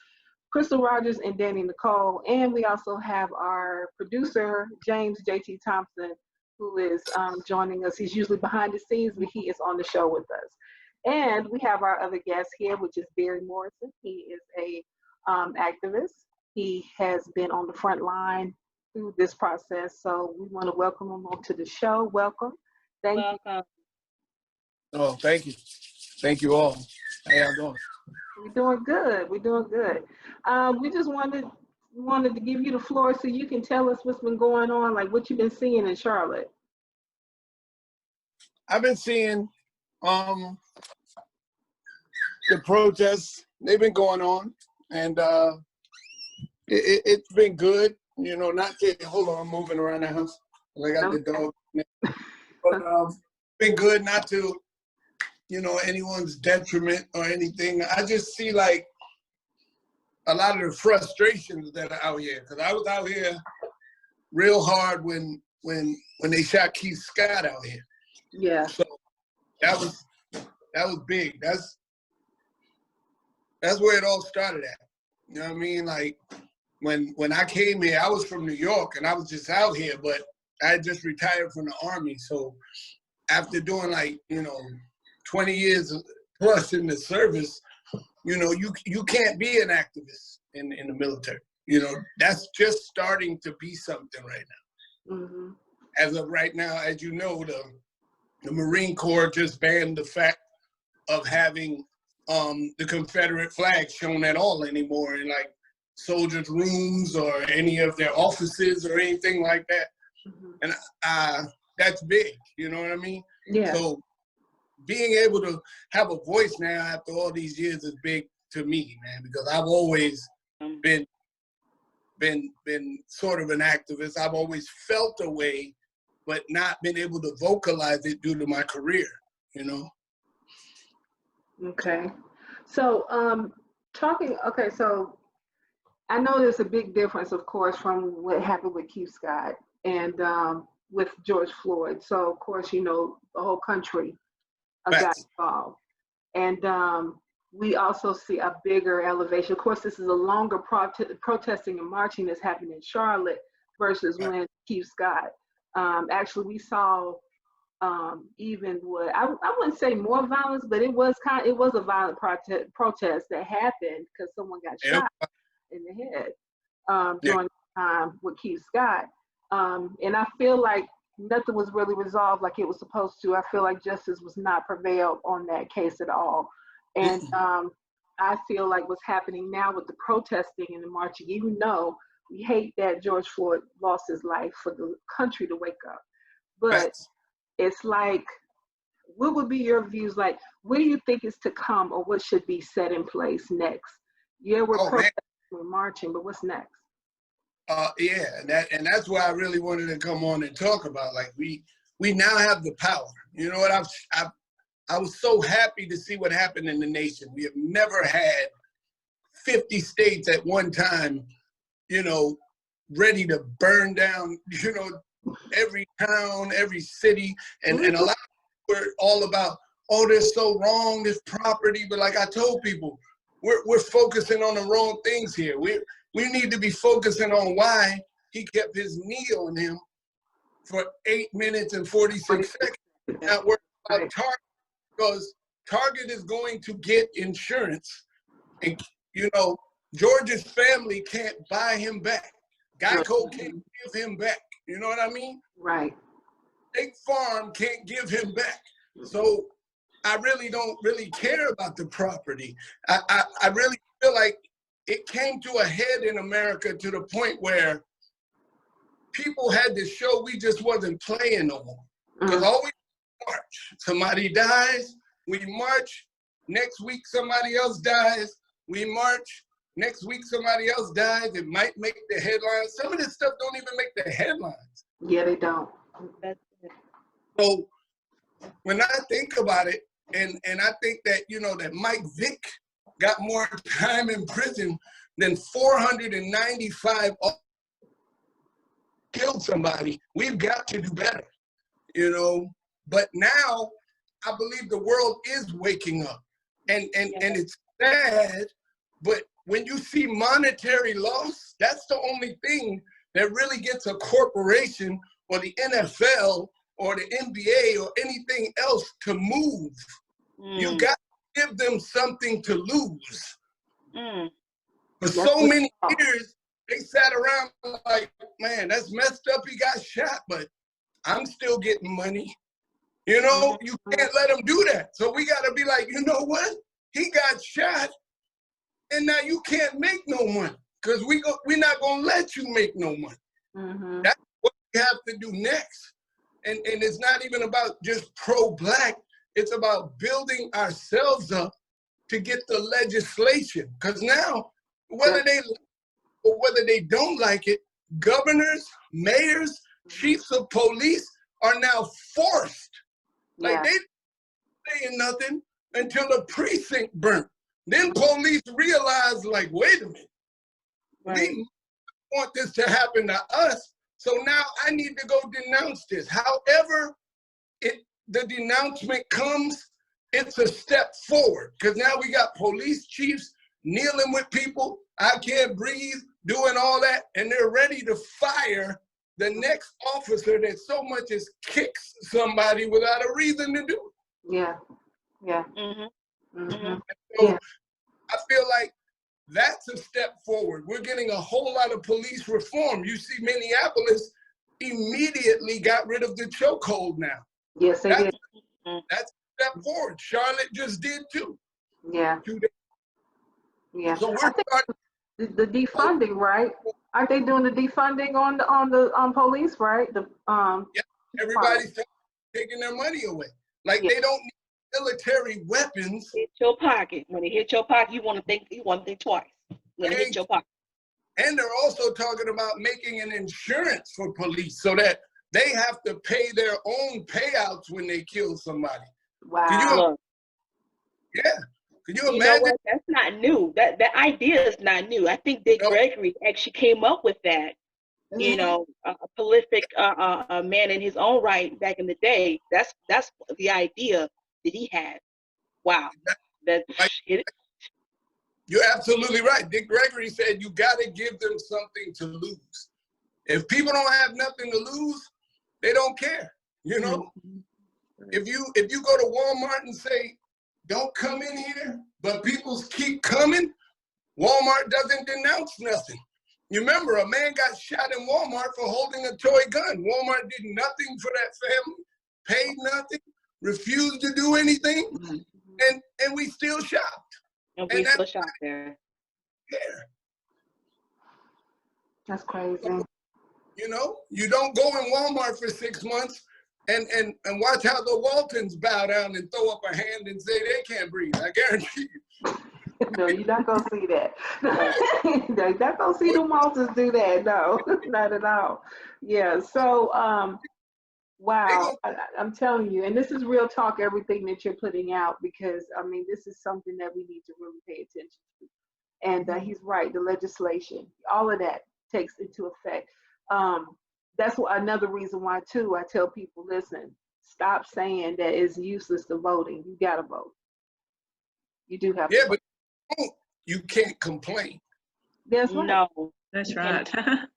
Crystal Rogers and Danny Nicole. And we also have our producer, James JT Thompson, who is joining us. He's usually behind the scenes, but he is on the show with us. And we have our other guest here, which is Barry Morrison. He is a activist. He has been on the front line through this process. So we want to welcome him onto the show. Welcome. Thank you. Oh, thank you. Thank you all. How y'all doing? We're doing good. We're doing good. We just wanted to give you the floor so you can tell us what's been going on, like what you've been seeing in Charlotte. I've been seeing the protests. They've been going on, and it's been good. Not to hold on, I'm moving around the house. I got the dog. But been good, not to anyone's detriment or anything. I just see like a lot of the frustrations that are out here, because I was out here real hard when they shot Keith Scott out here. Yeah. So that was big. That's where it all started at. You know what I mean? Like when I came here, I was from New York and I was just out here, but I had just retired from the Army. So after doing 20 years plus in the service, you can't be an activist in the military. That's just starting to be something right now. Mm-hmm. As of right now, as you know, the Marine Corps just banned the fact of having the Confederate flag shown at all anymore in soldiers' rooms or any of their offices or anything like that. Mm-hmm. And that's big, you know what I mean? Yeah. So being able to have a voice now after all these years is big to me, man, because I've always been sort of an activist. I've always felt a way, but not been able to vocalize it due to my career, Okay. So so I know there's a big difference, of course, from what happened with Q Scott and with George Floyd. So, of course, the whole country got involved. And we also see a bigger elevation. Of course, this is a longer protesting and marching that's happened in Charlotte versus when Q Scott. Actually, we saw even what I wouldn't say more violence, but it was a violent protest that happened because someone got shot in the head during the time with Q Scott. And I feel like nothing was really resolved like it was supposed to. I feel like justice was not prevailed on that case at all. And I feel like what's happening now with the protesting and the marching, even though we hate that George Floyd lost his life, for the country to wake up. But it's like, what would be your views? Like, what do you think is to come, or what should be set in place next? Yeah, we're protesting, we're marching, but what's next? And that's why I really wanted to come on and talk about. Like, we now have the power. You know what? I was so happy to see what happened in the nation. We have never had 50 states at one time, ready to burn down, every town, every city, and a lot of people were all about, oh, they're so wrong, this property. But like I told people, we're focusing on the wrong things here. We need to be focusing on why he kept his knee on him for 8 minutes and 46 seconds. Not worried about Target, because Target is going to get insurance. And, George's family can't buy him back. Geico can't give him back. You know what I mean? Right. State Farm can't give him back. So I really don't care about the property. I really feel like it came to a head in America to the point where people had to show we just wasn't playing no more. Because always march. Somebody dies, we march. Next week somebody else dies, we march. Next week somebody else dies. It might make the headlines. Some of this stuff don't even make the headlines. Yeah, they don't. So when I think about it, and I think that, that Mike Vick got more time in prison than 495 killed somebody, we've got to do better, But now I believe the world is waking up, and it's sad, but when you see monetary loss, that's the only thing that really gets a corporation or the NFL or the NBA or anything else to move. You got to give them something to lose. For so many years, they sat around like, man, that's messed up, he got shot, but I'm still getting money. You can't let them do that. So we got to be like, you know what? He got shot, and now you can't make no money, because we're not going to let you make no money. That's what we have to do next. And it's not even about just pro-Black. It's about building ourselves up to get the legislation. Because now, whether they like it or whether they don't like it, governors, mayors, chiefs of police are now forced. Like, they saying nothing until the precinct burnt. Then police realize, like, wait a minute, we want this to happen to us, so now I need to go denounce this. However the denouncement comes, it's a step forward, because now we got police chiefs kneeling with people. I can't breathe. doing all that, and they're ready to fire the next officer that so much as kicks somebody without a reason to do it. Yeah. Yeah. Mm-hmm. Mm-hmm. So Yeah. I feel like that's a step forward. We're getting a whole lot of police reform. You see, Minneapolis immediately got rid of the chokehold now. Yes, they did. That's a step forward. Charlotte just did too. Yeah. 2 days. Yeah. So we're I think starting. the defunding, right? Aren't they doing the defunding on the police, right? Yeah, everybody's taking their money away. Like they don't need military weapons. Hit your pocket. When it hit your pocket, you want to think twice. When it hit your pocket. And they're also talking about making an insurance for police so that they have to pay their own payouts when they kill somebody. Wow. Can you You know imagine? what? That's not new. That idea is not new. I think Dick Gregory actually came up with that. You know, a prolific man in his own right back in the day. That's the idea that he had. Wow. You're absolutely right. Dick Gregory said you got to give them something to lose. If people don't have nothing to lose, they don't care. You know, if you go to Walmart and say, don't come in here, but people keep coming, Walmart doesn't denounce nothing. You remember, a man got shot in Walmart for holding a toy gun. Walmart did nothing for that family, paid nothing, refused to do anything, and we still shopped. And we still shop there. Yeah. That's crazy. So, you know, you don't go in Walmart for 6 months and watch how the Waltons bow down and throw up a hand and say they can't breathe. I guarantee you. No, you're not gonna see that. You're not gonna see the Waltons do that. No, not at all. Yeah. So, wow, I'm telling you, and this is real talk. Everything that you're putting out, because I mean, this is something that we need to really pay attention to. And he's right. The legislation, all of that takes into effect. That's another reason why too. I tell people, listen, stop saying that it's useless to voting. You gotta vote. You do have to vote. But you can't complain. That's right. No. That's right.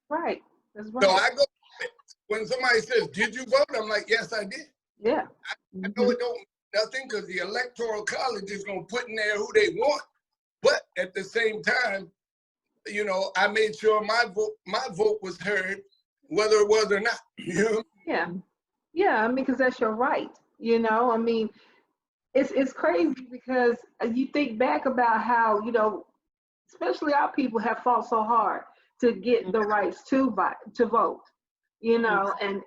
Right. That's right. So I go, when somebody says, did you vote? I'm like, yes, I did. Yeah. I know it don't mean nothing because the Electoral College is going to put in there who they want. But at the same time, you know, I made sure my vote was heard, whether it was or not. You know? Yeah. Yeah. I mean, because that's your right. You know, I mean, it's crazy because you think back about how, you know, especially our people have fought so hard to get the rights to vote, you know, and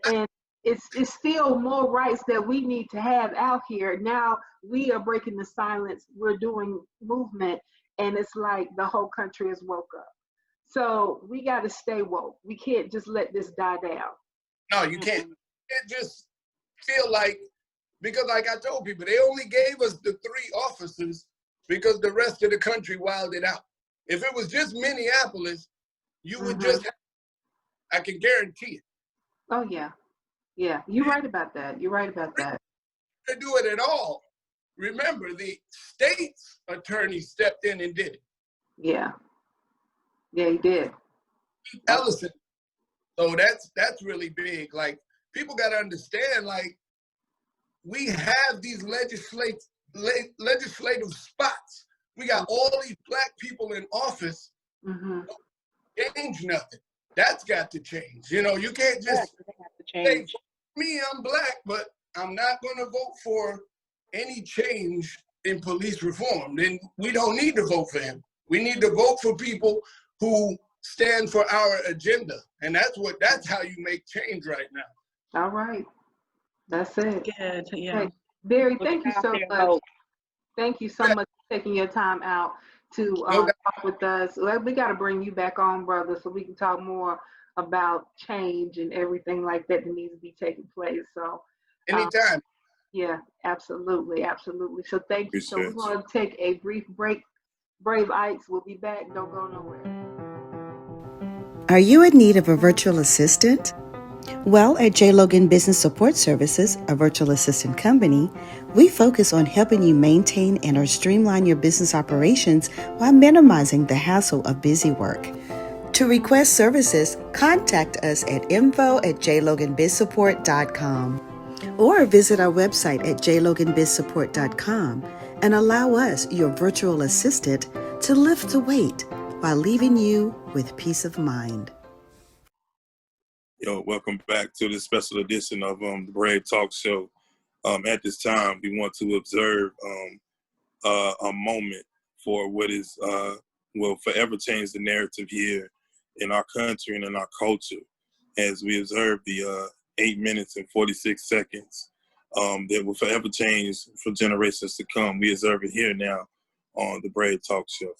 it's still more rights that we need to have out here. Now we are breaking the silence. We're doing movement, and it's like the whole country is woke up. So we got to stay woke. We can't just let this die down. No, you can't. It just feel like, because like I told people, they only gave us the 3 officers because the rest of the country wilded out. If it was just Minneapolis, you would just have, I can guarantee it. Oh, yeah. Yeah, you're right about that. You're right about that. To do it at all, remember, the state's attorney stepped in and did it. Yeah. Yeah, he did. Ellison. So that's really big. Like, people got to understand, like, we have these legislative spots. We got all these black people in office. Change nothing. That's got to change. You know, you can't just say, me, I'm black, but I'm not going to vote for any change in police reform. Then we don't need to vote for him. We need to vote for people who stand for our agenda. And that's how you make change right now. All right. That's it. Good. Yeah. Hey, Barry, thank you so much. Thank you so much for taking your time out to talk with us. We got to bring you back on, brother, so we can talk more about change and everything like that needs to be taking place. So anytime. Yeah, absolutely, absolutely. So thank you. So we're going to take a brief break. Brave Ikes will be back. Don't go nowhere. Are you in need of a virtual assistant? Well, at J. Logan Business Support Services, a virtual assistant company, we focus on helping you maintain and/or streamline your business operations while minimizing the hassle of busy work. To request services, contact us at info@jloganbizsupport.com or visit our website at jloganbizsupport.com and allow us, your virtual assistant, to lift the weight while leaving you with peace of mind. Yo, welcome back to this special edition of the Brave Talk Show. At this time, we want to observe a moment for what is will forever change the narrative here in our country and in our culture, as we observe the 8 minutes and 46 seconds that will forever change for generations to come. We observe it here now on the Brave Talk Show.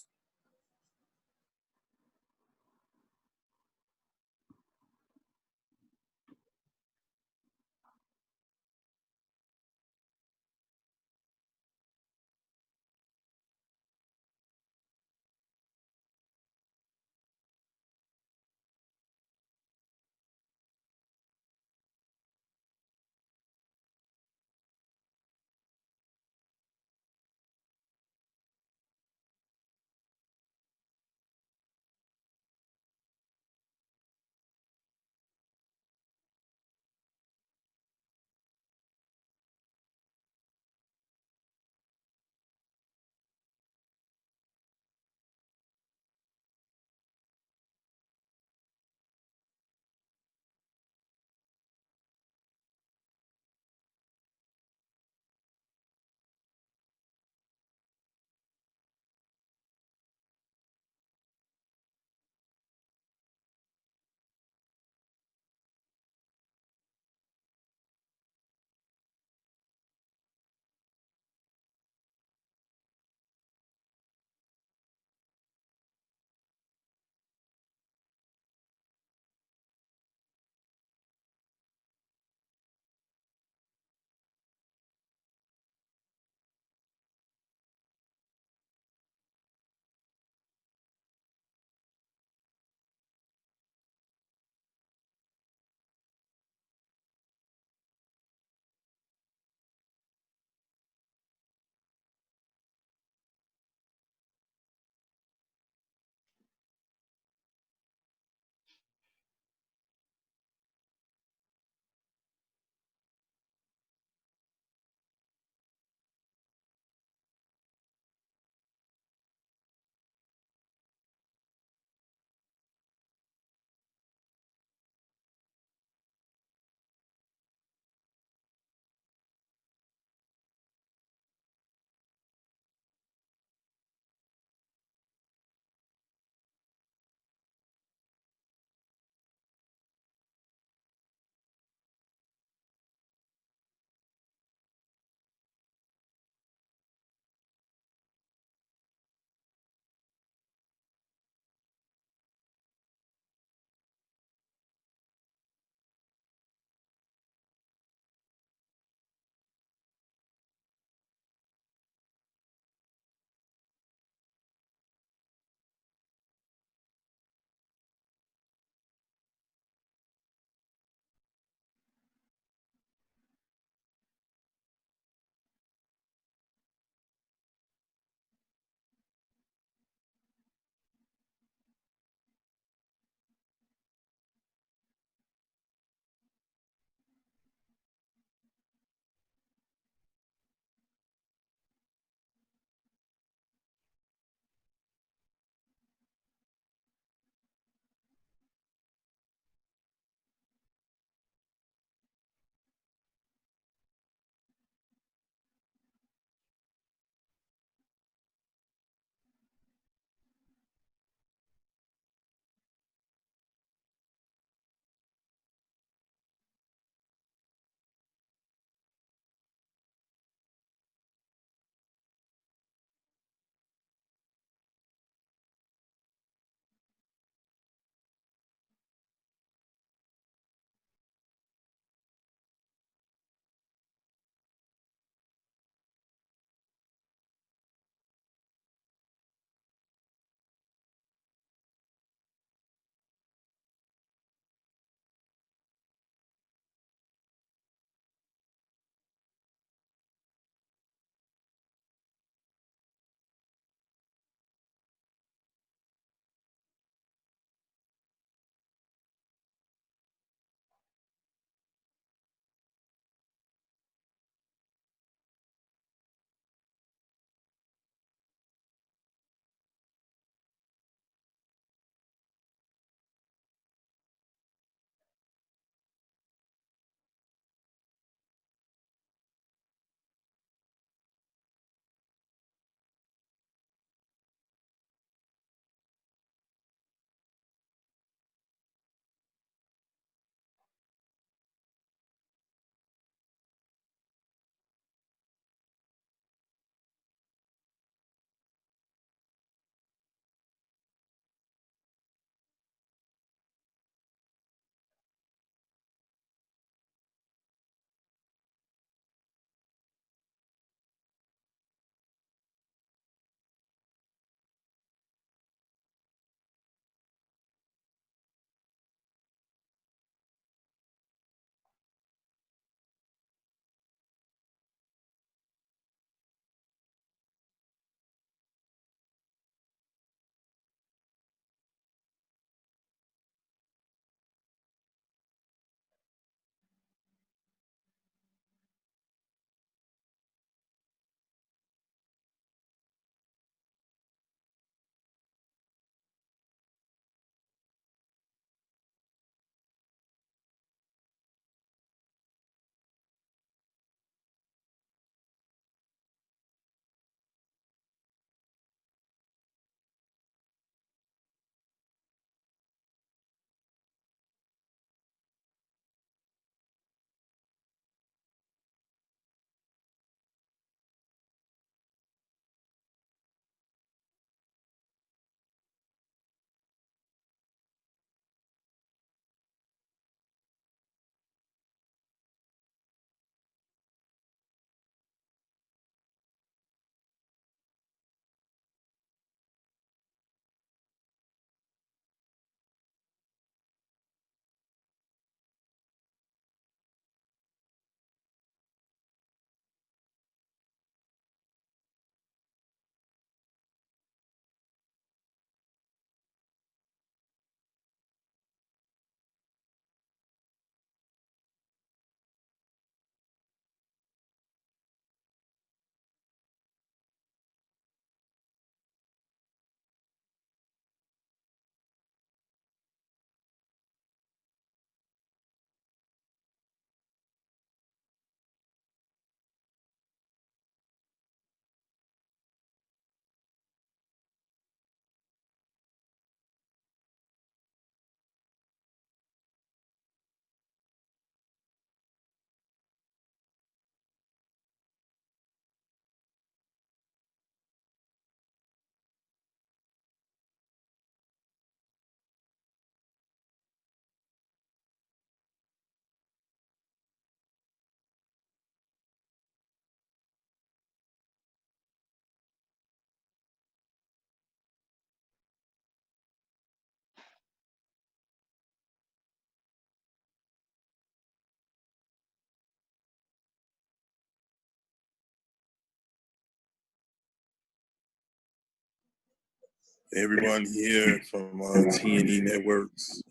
everyone here from T&E Networks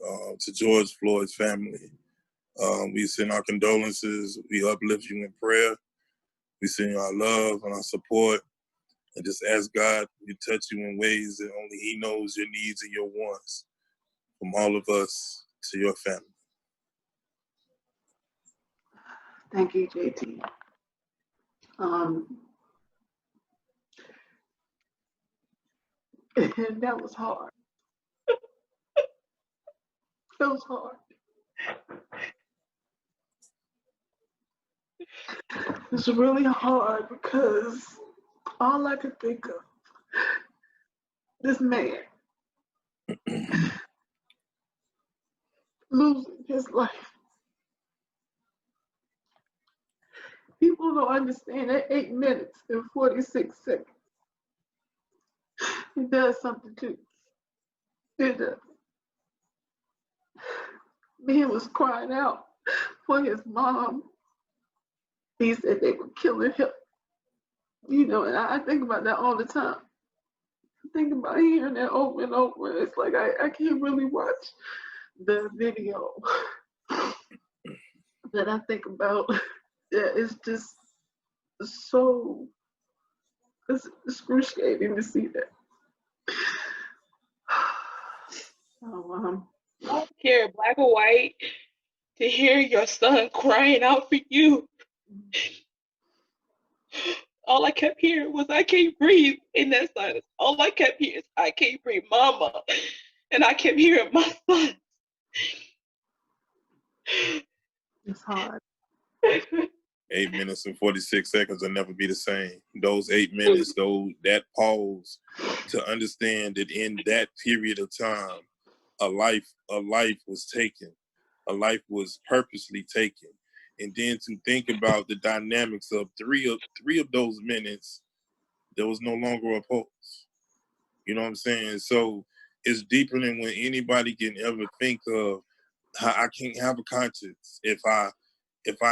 to George Floyd's family. We send our condolences. We uplift you in prayer. We send our love and our support, and just ask God to touch you in ways that only He knows your needs and your wants. From all of us to your family. Thank you, JT. And that was hard. That was hard. It's really hard because all I could think of, this man losing his life. People don't understand that 8 minutes and 46 seconds. It does something too. It does. Man was crying out for his mom. He said they were killing him. You know, and I think about that all the time. I think about hearing that over and over. It's like I can't really watch the video. But I think about that. It's just so excruciating to see that. I don't care, black or white, to hear your son crying out for you. All I kept hearing was, I can't breathe in that silence. All I kept hearing is, I can't breathe, mama. And I kept hearing my son. It's hard. 8 minutes and 46 seconds will never be the same. Those 8 minutes, though, that pause, to understand that in that period of time, a life was taken. A life was purposely taken. And then to think about the dynamics of three of those minutes, there was no longer a pulse. You know what I'm saying? So it's deeper than when anybody can ever think of. How I can't have a conscience if I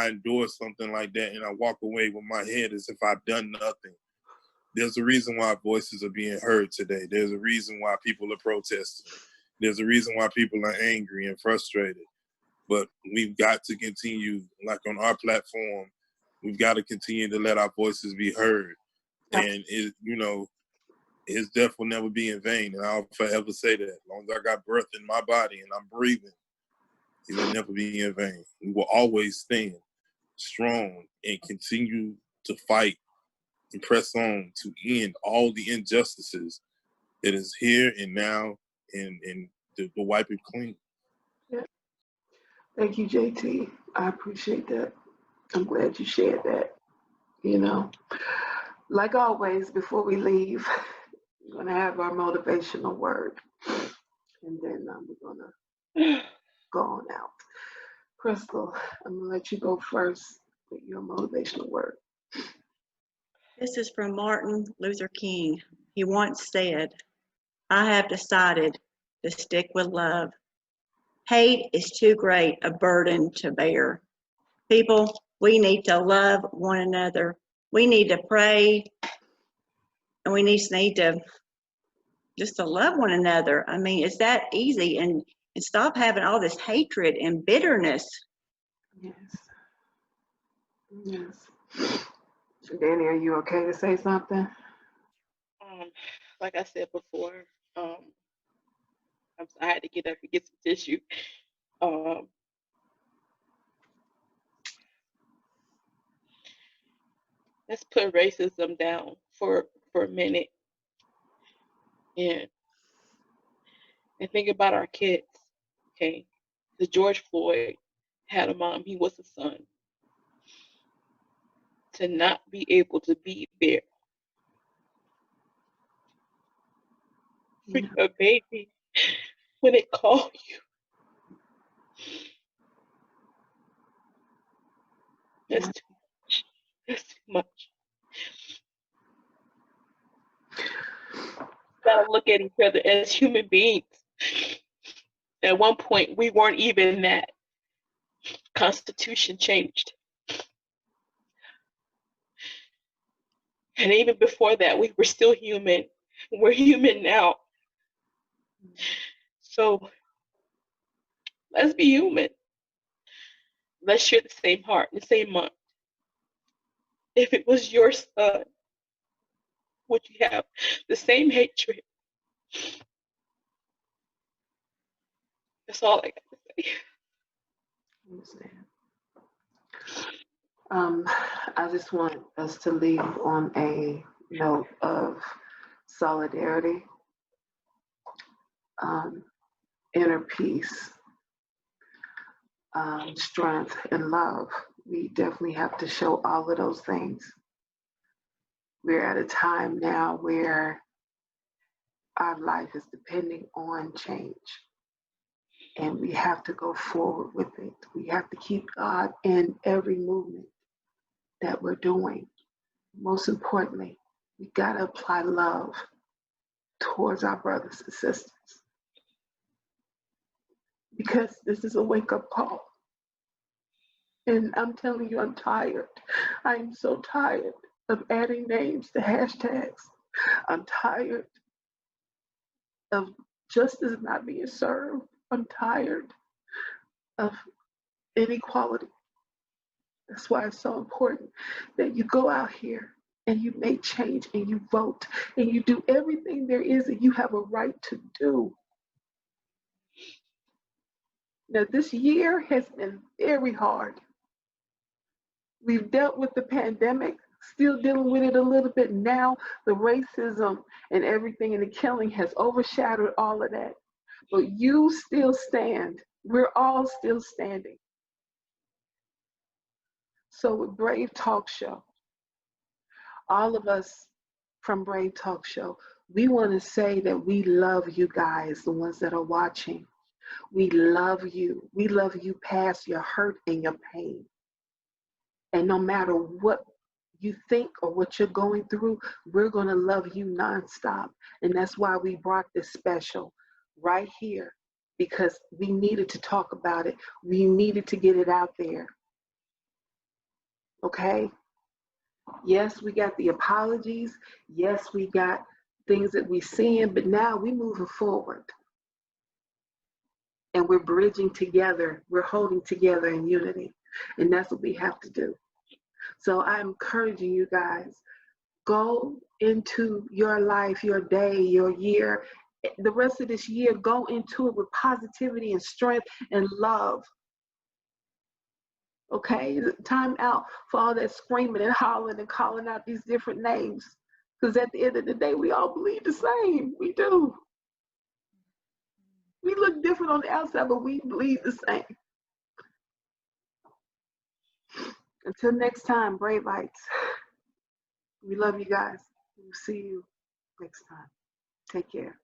endorse something like that and I walk away with my head as if I've done nothing. There's a reason why voices are being heard today. There's a reason why people are protesting. There's a reason why people are angry and frustrated. But we've got to continue, like on our platform, we've got to continue to let our voices be heard. And his death will never be in vain. And I'll forever say that. As long as I got breath in my body and I'm breathing, it will never be in vain. We will always stand strong and continue to fight and press on to end all the injustices that is here and now, and to wipe it clean. Yeah. Thank you, JT. I appreciate that. I'm glad you shared that. You know, like always, before we leave, we're going to have our motivational word. And then we're going to go on out. Crystal, I'm going to let you go first with your motivational word. This is from Martin Luther King. He once said, I have decided to stick with love. Hate is too great a burden to bear. People, we need to love one another. We need to pray, and we need to just to love one another. I mean, it's that easy, and stop having all this hatred and bitterness. Yes. Yes. Danny, are you okay to say something? Like I said before, I had to get up and get some tissue. Let's put racism down for a minute and think about our kids. Okay, the George Floyd had a mom, he was a son. To not be able to be there for your baby when it called you. That's too much. That's too much. Gotta look at each other as human beings. At one point, we weren't even that. Constitution changed. And even before that, we were still human. We're human now. So let's be human. Let's share the same heart, the same mind. If it was your son, would you have the same hatred? That's all I got to say. Understand. I just want us to leave on a note of solidarity, inner peace, strength, and love. We definitely have to show all of those things. We're at a time now where our life is depending on change, and we have to go forward with it. We have to keep God in every movement that we're doing. Most importantly, we got to apply love towards our brothers and sisters, because this is a wake-up call. And I'm telling you, I'm tired. I am so tired of adding names to hashtags. I'm tired of justice not being served. I'm tired of inequality. That's why it's so important that you go out here and you make change and you vote and you do everything there is that you have a right to do. Now, this year has been very hard. We've dealt with the pandemic, still dealing with it a little bit now. The racism and everything and the killing has overshadowed all of that. But you still stand. We're all still standing. So with Brave Talk Show, all of us from Brave Talk Show, we want to say that we love you guys, the ones that are watching. We love you. We love you past your hurt and your pain. And no matter what you think or what you're going through, we're going to love you nonstop. And that's why we brought this special right here, because we needed to talk about it. We needed to get it out there. Okay? Yes, we got the apologies. Yes, we got things that we're seeing, but now we're moving forward. And we're bridging together. We're holding together in unity. And that's what we have to do. So I'm encouraging you guys, go into your life, your day, your year, the rest of this year, go into it with positivity and strength and love. Okay? Time out for all that screaming and hollering and calling out these different names. Because at the end of the day, we all believe the same. We do. We look different on the outside, but we believe the same. Until next time, Brave Lights. We love you guys. We'll see you next time. Take care.